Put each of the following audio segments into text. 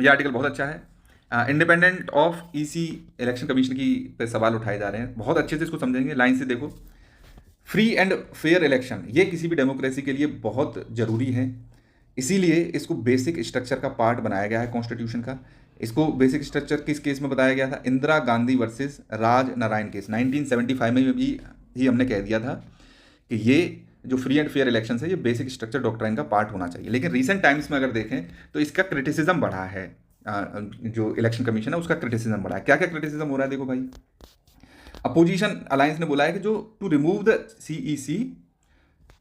ये आर्टिकल बहुत अच्छा है। Independent of EC election commission की पे सवाल उठाए जा रहे हैं, बहुत अच्छे से इसको समझेंगे। लाइन से देखो, फ्री एंड फेयर इलेक्शन ये किसी भी डेमोक्रेसी के लिए बहुत ज़रूरी है, इसीलिए इसको बेसिक स्ट्रक्चर का पार्ट बनाया गया है कॉन्स्टिट्यूशन का। इसको बेसिक स्ट्रक्चर किस केस में बताया गया था? इंदिरा गांधी वर्सेस राज नारायण केस 1975 में भी ही हमने कह दिया था कि ये जो फ्री एंड फेयर इलेक्शन है ये बेसिक स्ट्रक्चर डॉक्ट्राइन का पार्ट होना चाहिए। लेकिन रिसेंट टाइम्स में अगर देखें तो इसका क्रिटिसिज्म बढ़ा है। जो इलेक्शन कमीशन है उसका क्रिटिसिज्म बढ़ा है। क्या क्या क्रिटिसिज्म हो रहा है देखो भाई। अपोजिशन अलायंस ने बोला है कि जो टू रिमूव द सीईसी,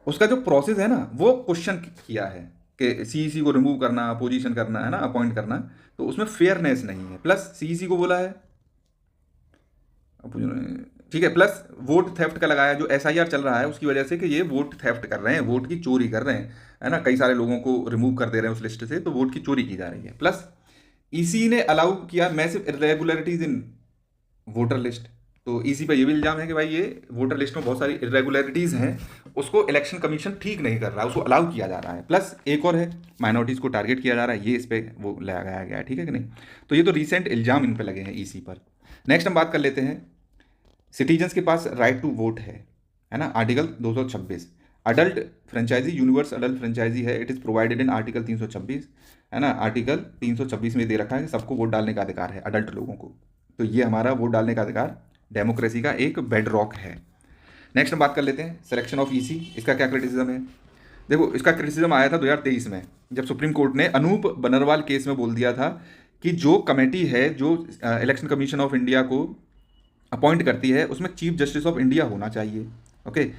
उसका जो प्रोसेस है ना वो क्वेश्चन किया है कि सीईसी को रिमूव करना, अपोजिशन करना है ना, अपॉइंट करना, तो उसमें फेयरनेस नहीं है। प्लस सीईसी को बोला है, ठीक है, प्लस वोट थेफ्ट का लगाया, जो एसआईआर चल रहा है उसकी वजह से कि ये वोट थेफ्ट कर रहे हैं, वोट की चोरी कर रहे हैं, है ना, कई सारे लोगों को रिमूव कर दे रहे हैं उस लिस्ट से, तो वोट की चोरी की जा रही है। प्लस ईसी ने अलाउ किया मैसिव इरेगुलरिटीज इन वोटर लिस्ट, तो इसी पर यह भी इल्जाम है कि भाई ये वोटर लिस्ट में बहुत सारी इरेगुलरिटीज़ हैं, उसको इलेक्शन कमीशन ठीक नहीं कर रहा है, उसको अलाउ किया जा रहा है। प्लस एक और है, माइनॉरिटीज़ को टारगेट किया जा रहा है, ये इस पर वो लगाया गया है, ठीक है कि नहीं। तो ये तो रिसेंट इल्जाम इन पर लगे हैं ईसी पर। नेक्स्ट हम बात कर लेते हैं, सिटीजन्स के पास राइट टू वोट है ना, article 226। Adult franchise universe adult franchise है, it is provided in article 326, है ना। आर्टिकल 326 में दे रखा है कि सबको वोट डालने का अधिकार है, अडल्ट लोगों को। तो ये हमारा वोट डालने का अधिकार डेमोक्रेसी का एक बेड रॉक है। नेक्स्ट हम बात कर लेते हैं सिलेक्शन ऑफ ईसी, इसका क्या क्रिटिसिज्म है। देखो, इसका क्रिटिसिज्म आया था 2023 में, जब सुप्रीम कोर्ट ने अनूप बनरवाल केस में बोल दिया था कि जो कमेटी है जो इलेक्शन कमीशन ऑफ इंडिया को अपॉइंट करती है उसमें चीफ जस्टिस ऑफ इंडिया होना चाहिए। ओके,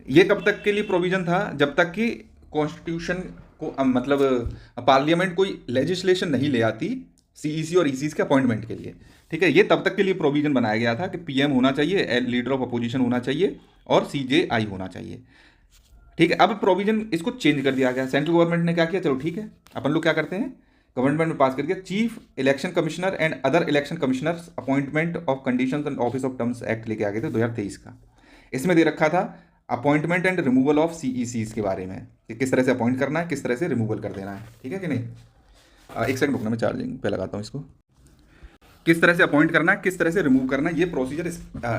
ये कब तक के लिए प्रोविजन था? जब तक कि कॉन्स्टिट्यूशन को मतलब पार्लियामेंट कोई लेजिस्लेशन नहीं ले आती सीईसी और ईसीस के अपॉइंटमेंट के लिए, ठीक है। ये तब तक के लिए प्रोविजन बनाया गया था कि पीएम होना चाहिए, लीडर ऑफ अपोजिशन होना चाहिए और सीजेआई होना चाहिए, ठीक है। अब प्रोविजन इसको चेंज कर दिया गया, सेंट्रल गवर्नमेंट ने क्या किया, चलो ठीक है, अपन लोग क्या करते हैं, गवर्नमेंट में पास कर दिया, chief election commissioner and other election commissioners appointment of conditions and office of terms act लेके आ गए थे 2023 का। इसमें दे रखा था अपॉइंटमेंट एंड रिमूवल ऑफ सीईसीज के बारे में, कि किस तरह से अपॉइंट करना है, किस तरह से रिमूवल कर देना है, ठीक है कि नहीं। एक सेकंड रुकना, मैं चार्जिंग पे लगाता हूँ इसको। किस तरह से अपॉइंट करना है, किस तरह से रिमूव करना है, ये प्रोसीजर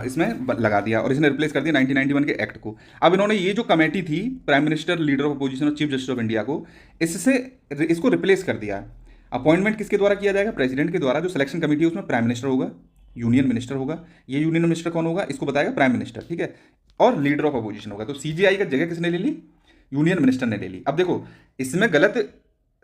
इसमें लगा दिया और इसने रिप्लेस कर दिया 1991 के एक्ट को। अब इन्होंने ये जो कमेटी थी, prime minister, leader of opposition और चीफ जस्टिस ऑफ इंडिया को, इससे इसको रिप्लेस कर दिया। अपॉइंटमेंट किसके द्वारा किया जाएगा? प्रेसिडेंट के द्वारा। जो सिलेक्शन कमेटी है उसमें प्राइम मिनिस्टर होगा, यूनियन मिनिस्टर होगा। ये यूनियन मिनिस्टर कौन होगा, इसको बताएगा प्राइम मिनिस्टर, ठीक है, और लीडर ऑफ अपोजिशन होगा। तो सीजीआई का जगह किसने ले ली? यूनियन मिनिस्टर ने ले ली। अब देखो, इसमें गलत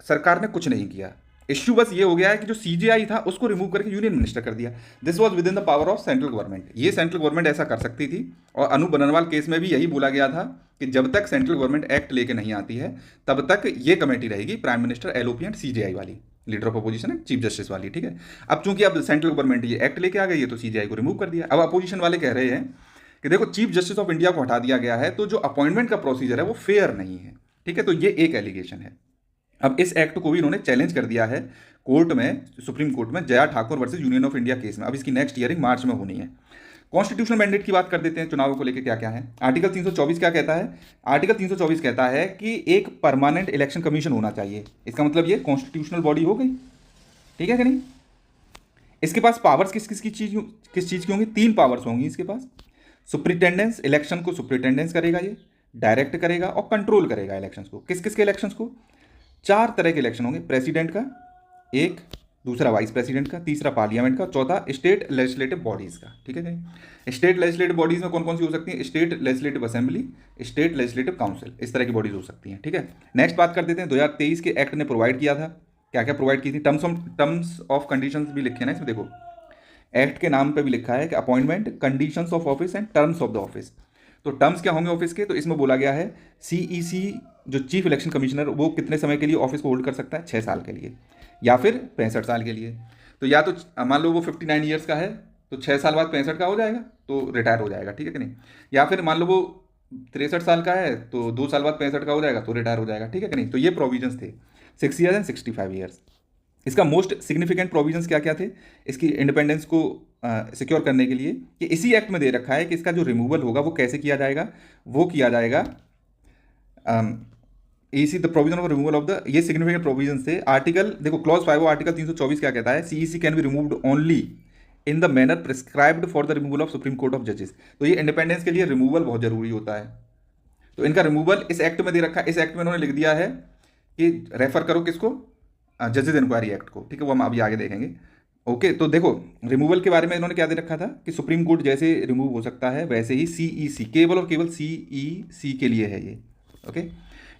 सरकार ने कुछ नहीं किया, इश्यू बस ये हो गया है कि जो सीजीआई था उसको रिमूव करके यूनियन मिनिस्टर कर दिया। This was with in the power of central government, ये सेंट्रल गवर्नमेंट ऐसा कर सकती थी। और अनु बनरवाल केस में भी यही बोला गया था कि जब तक सेंट्रल गवर्नमेंट एक्ट लेके नहीं आती है तब तक ये कमेटी रहेगी, prime minister, LOP and CGI वाली, leader of opposition and chief justice वाली, ठीक है। अब चूंकि अब सेंट्रल गवर्नमेंट ये एक्ट लेके आ गई है तो सीजीआई को रिमूव कर दिया। अब अपोजिशन वाले कह रहे हैं कि देखो, चीफ जस्टिस ऑफ इंडिया को हटा दिया गया है तो जो अपॉइंटमेंट का प्रोसीजर है वो फेयर नहीं है, ठीक है। तो ये एक एलिगेशन है। अब इस एक्ट को भी इन्होंने चैलेंज कर दिया है कोर्ट में, सुप्रीम कोर्ट में, Jaya Thakur versus union of India case में। अब इसकी नेक्स्ट हियरिंग मार्च में होनी है। कॉन्स्टिट्यूशनल मैंडेट की बात कर देते हैं, चुनावों को लेकर क्या क्या है। आर्टिकल 324 क्या कहता है? आर्टिकल 324 कहता है कि एक परमानेंट इलेक्शन कमीशन होना चाहिए। इसका मतलब ये कॉन्स्टिट्यूशनल बॉडी हो गई, ठीक है कि नहीं। इसके पास पावर्स किस चीज़ की होंगी? 3 पावर्स होंगी इसके पास। सुप्रिटेंडेंस, इलेक्शन को सुप्रिटेंडेंस करेगा, ये डायरेक्ट करेगा और कंट्रोल करेगा इलेक्शंस को। किस किस के इलेक्शंस को? 4 तरह के इलेक्शन होंगे, प्रेसिडेंट का एक, दूसरा वाइस प्रेसिडेंट का, तीसरा पार्लियामेंट का, चौथा स्टेट लेजिस्लेटिव बॉडीज़ का, ठीक है। स्टेट लेजिस्लेटिव बॉडीज़ में कौन कौन सी हो सकती हैं? State legislative assembly, state legislative council, इस तरह की बॉडीज हो सकती हैं, ठीक है। नेक्स्ट बात कर देते हैं, 2023 के एक्ट ने प्रोवाइड किया था, क्या क्या प्रोवाइड की थी? टर्म्स ऑफ कंडीशंस भी लिखे हैं ना इसमें, देखो एक्ट के नाम पे भी लिखा है कि appointment, conditions of office and terms of the office. तो टर्म्स क्या होंगे ऑफिस के? तो इसमें बोला गया है सीईसी जो चीफ इलेक्शन कमिश्नर, वो कितने समय के लिए ऑफिस को होल्ड कर सकता है? 6 साल के लिए या फिर 65 साल के लिए। तो या तो मान लो वो 59 ईयर्स का है तो 6 साल बाद 65 का हो जाएगा तो रिटायर हो जाएगा, ठीक है कि नहीं। या फिर मान लो वो 63 साल का है तो 2 साल बाद 65 का हो जाएगा तो रिटायर हो जाएगा, ठीक है कि नहीं। तो ये प्रोविजंस थे 6 ईयर्स एंड 65 ईयर्स। इसका मोस्ट सिग्निफिकेंट प्रोविजंस क्या क्या थे इसकी इंडिपेंडेंस को सिक्योर करने के लिए? कि इसी एक्ट में दे रखा है कि इसका जो रिमूवल होगा वो कैसे किया जाएगा? वो किया जाएगा CEC the provision of removal of the, ये सिग्निफिकेंट प्रोविजन से आर्टिकल देखो क्लॉज 5 आर्टिकल 324 क्या कहता है, CEC can be removed only in the manner prescribed for the removal of supreme court of जजेस। तो ये इंडिपेंडेंस के लिए रिमूवल बहुत जरूरी होता है, तो इनका रिमूवल इस एक्ट में दे रखा है। इस एक्ट में उन्होंने लिख दिया है कि रेफर करो किसको, जजेस इंक्वायरी एक्ट को, ठीक है, वो हम अभी आगे देखेंगे। ओके, तो देखो रिमूवल के बारे में इन्होंने क्या दे रखा था कि सुप्रीम कोर्ट जैसे रिमूव हो सकता है वैसे ही सीईसी, केवल और केवल सीईसी के लिए है ये। ओके,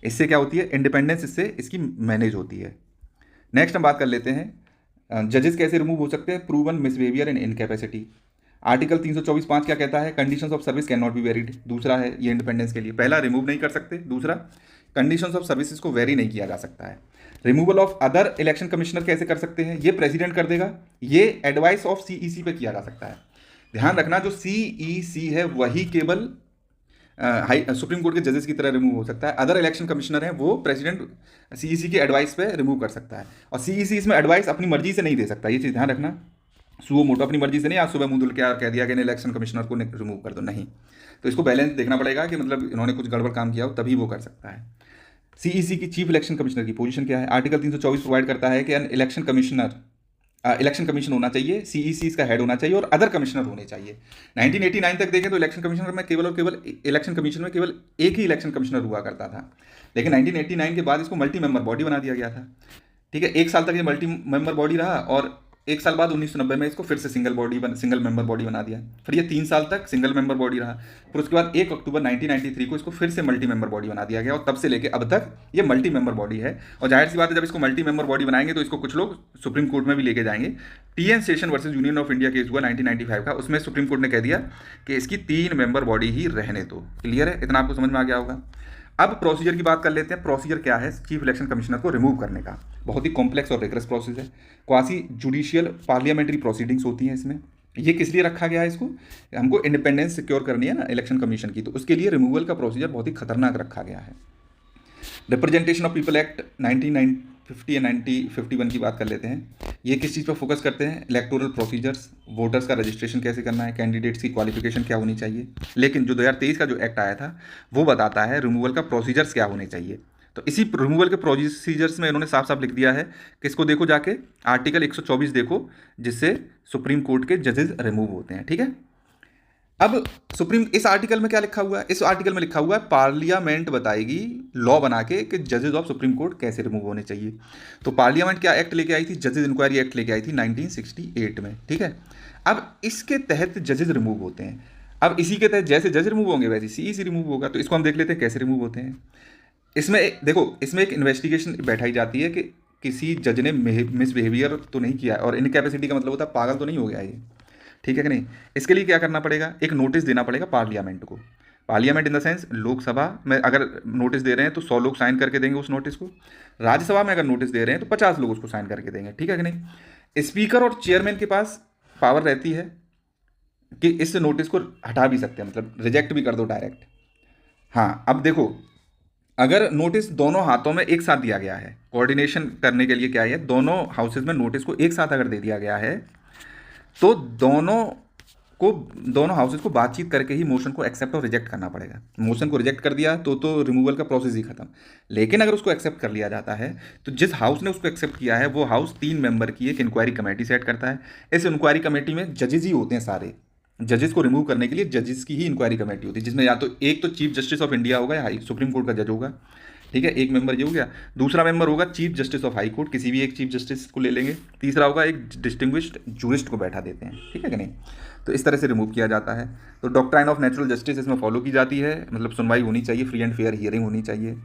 इससे क्या होती है, इंडिपेंडेंस इससे इसकी मैनेज होती है। नेक्स्ट हम बात कर लेते हैं जजेस कैसे रिमूव हो सकते हैं, proven misbehaviour and incapacity. Article 324(5) क्या कहता है, conditions of service can not be varied. दूसरा है ये इंडिपेंडेंस के लिए, पहला रिमूव नहीं कर सकते, दूसरा कंडीशंस ऑफ सर्विसेज को वेरी नहीं किया जा सकता है। Removal of other election commissioner कैसे कर सकते हैं, ये प्रेसिडेंट कर देगा, ये एडवाइस ऑफ सीईसी पे किया जा सकता है। ध्यान रखना जो सीईसी है वही केवल सुप्रीम कोर्ट के जजेस की तरह रिमूव हो सकता है, अदर इलेक्शन कमिश्नर हैं वो प्रेसिडेंट सीईसी के एडवाइस पे रिमूव कर सकता है, और सीईसी इसमें एडवाइस अपनी मर्जी से नहीं दे सकता, ये चीज़ ध्यान रखना। सुओ मोटो अपनी मर्जी से नहीं, आज सुबह मुंह धुल के कह दिया कि इलेक्शन कमिश्नर को रिमूव कर दो, नहीं। तो इसको बैलेंस देखना पड़ेगा कि मतलब इन्होंने कुछ गड़बड़ काम किया हो तभी वो कर सकता है। सीईसी की चीफ इलेक्शन कमिश्नर की पोजीशन क्या है, आर्टिकल 324 प्रोवाइड करता है कि इलेक्शन कमीशन होना चाहिए, सीईसी इसका हेड होना चाहिए और अदर कमिश्नर होने चाहिए। 1989 तक देखें तो इलेक्शन कमिश्नर में केवल और केवल इलेक्शन कमीशन में केवल एक ही इलेक्शन कमिश्नर हुआ करता था, लेकिन 1989 के बाद इसको मल्टी मेंबर बॉडी बना दिया गया था। ठीक है, 1 साल तक ये मल्टी मेंबर बॉडी रहा और 1 साल बाद 1990 में इसको फिर से सिंगल मेंबर बॉडी बना दिया, फिर ये 3 साल तक सिंगल मेंबर बॉडी रहा, फिर उसके बाद 1 अक्टूबर 1993 को इसको फिर से मल्टी मेंबर बॉडी बना दिया गया और तब से लेके अब तक ये मल्टी मेंबर बॉडी है। और जाहिर सी बात है जब इसको मल्टी मेंबर बॉडी बनाएंगे तो इसको कुछ लोग सुप्रीम कोर्ट में भी लेके जाएंगे। TN station versus union of India case हुआ 1995 का, उसमें सुप्रीम कोर्ट ने कह दिया कि इसकी 3 मेंबर बॉडी ही रहने दो। क्लियर है, इतना आपको समझ में आ गया होगा। अब प्रोसीजर की बात कर लेते हैं। प्रोसीजर क्या है चीफ इलेक्शन कमिश्नर को रिमूव करने का, बहुत ही कॉम्प्लेक्स और रिगरस प्रोसेस है। क्वासी जुडिशियल पार्लियामेंट्री प्रोसीडिंग्स होती हैं इसमें। ये किस लिए रखा गया है, इसको हमको इंडिपेंडेंस सिक्योर करनी है ना इलेक्शन कमीशन की, तो उसके लिए रिमूवल का प्रोसीजर बहुत ही खतरनाक रखा गया है। रिप्रेजेंटेशन ऑफ पीपल एक्ट 1950 या 1951 की बात कर लेते हैं। ये किस चीज़ पर फोकस करते हैं, इलेक्टोरल प्रोसीजर्स, वोटर्स का रजिस्ट्रेशन कैसे करना है, कैंडिडेट्स की क्वालिफिकेशन क्या होनी चाहिए। लेकिन जो 2023 का जो एक्ट आया था वो बताता है रिमूवल का प्रोसीजर्स क्या होने चाहिए। तो इसी रिमूवल के प्रोसीजर्स में इन्होंने साफ साफ लिख दिया है, किसको देखो जाके आर्टिकल 124 देखो, जिससे सुप्रीम कोर्ट के जजेस रिमूव होते हैं। ठीक है, अब इस आर्टिकल में क्या लिखा हुआ है, इस आर्टिकल में लिखा हुआ है पार्लियामेंट बताएगी लॉ बना के कि जजेस ऑफ सुप्रीम कोर्ट कैसे रिमूव होने चाहिए। तो पार्लियामेंट क्या एक्ट लेके आई थी, जजेस इंक्वायरी एक्ट लेके आई थी 1968 में। ठीक है, अब इसके तहत जजेस रिमूव होते हैं। अब इसी के तहत जैसे जज रिमूव होंगे वैसे सीईसी रिमूव होगा। तो इसको हम देख लेते हैं कैसे रिमूव होते हैं। इसमें एक इन्वेस्टिगेशन बैठाई जाती है कि किसी जज ने मिसबिहेवियर तो नहीं किया, और इनकैपेसिटी का मतलब होता है पागल तो नहीं हो गया ये, ठीक है कि नहीं। इसके लिए क्या करना पड़ेगा, एक नोटिस देना पड़ेगा पार्लियामेंट को। Parliament in the sense Lok Sabha में अगर नोटिस दे रहे हैं तो 100 लोग साइन करके देंगे उस नोटिस को, राज्यसभा में अगर नोटिस दे रहे हैं तो 50 लोग उसको साइन करके देंगे, ठीक है कि नहीं। स्पीकर और चेयरमैन के पास पावर रहती है कि इस नोटिस को हटा भी सकते हैं, मतलब रिजेक्ट भी कर दो डायरेक्ट। हाँ, अब देखो अगर नोटिस दोनों हाथों में एक साथ दिया गया है, कोऑर्डिनेशन करने के लिए क्या है, दोनों हाउसेज में नोटिस को एक साथ अगर दे दिया गया है तो दोनों हाउसेज को बातचीत करके ही मोशन को एक्सेप्ट और रिजेक्ट करना पड़ेगा। मोशन को रिजेक्ट कर दिया तो रिमूवल का प्रोसेस ही खत्म। लेकिन अगर उसको एक्सेप्ट कर लिया जाता है तो जिस हाउस ने उसको एक्सेप्ट किया है वो हाउस 3 मेंबर की एक इंक्वायरी कमेटी सेट करता है। इस इंक्वायरी कमेटी में जजेस ही होते हैं सारे। जजेस को रिमूव करने के लिए जजेस की ही इंक्वायरी कमेटी होती है, जिसमें या तो एक तो चीफ जस्टिस ऑफ इंडिया होगा या सुप्रीम कोर्ट का जज होगा, ठीक है, एक मेंबर ये हो गया। दूसरा मेंबर होगा chief justice of high court, किसी भी एक चीफ जस्टिस को ले लेंगे। तीसरा होगा एक डिस्टिंग्विश्ड जूरिस्ट को बैठा देते हैं, ठीक है कि नहीं। तो इस तरह से रिमूव किया जाता है। तो डॉक्ट्राइन ऑफ नेचुरल जस्टिस इसमें फॉलो की जाती है, मतलब सुनवाई होनी चाहिए, फ्री एंड फेयर हियरिंग होनी चाहिए।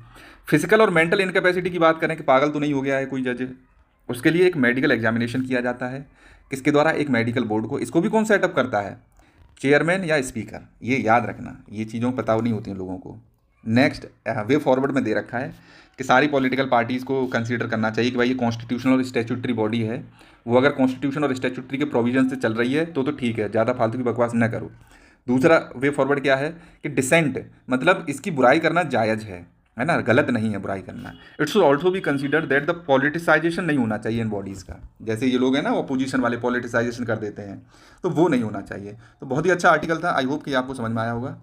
फिजिकल और मेंटल इनकैपेसिटी की बात करें कि पागल तो नहीं हो गया है कोई जज, उसके लिए एक मेडिकल एग्जामिनेशन किया जाता है, किसके द्वारा, एक मेडिकल बोर्ड को। इसको भी कौन सेटअप करता है, चेयरमैन या स्पीकर, ये याद रखना, ये चीज़ों पता नहीं होती हैं लोगों को। नेक्स्ट वे फॉरवर्ड में दे रखा है कि सारी पॉलिटिकल पार्टीज़ को कंसीडर करना चाहिए कि भाई ये कॉन्स्टिट्यूशनल और स्टैट्यूटरी बॉडी है, वो अगर कॉन्स्टिट्यूशन और स्टैट्यूटरी के प्रोविजन से चल रही है तो ठीक है, ज़्यादा फालतू की बकवास न करो। दूसरा वे फॉरवर्ड क्या है कि डिसेंट, मतलब इसकी बुराई करना जायज़ है ना, गलत नहीं है बुराई करना। इट्स ऑल्सो भी कंसीडर दैट द पॉलिटिसाइजेशन नहीं होना चाहिए इन बॉडीज़ का, जैसे ये लोग हैं ना अपोजिशन वाले पॉलिटिसाइजेशन कर देते हैं, तो वो नहीं होना चाहिए। तो बहुत ही अच्छा आर्टिकल था, आई होप कि आपको समझ में आया होगा।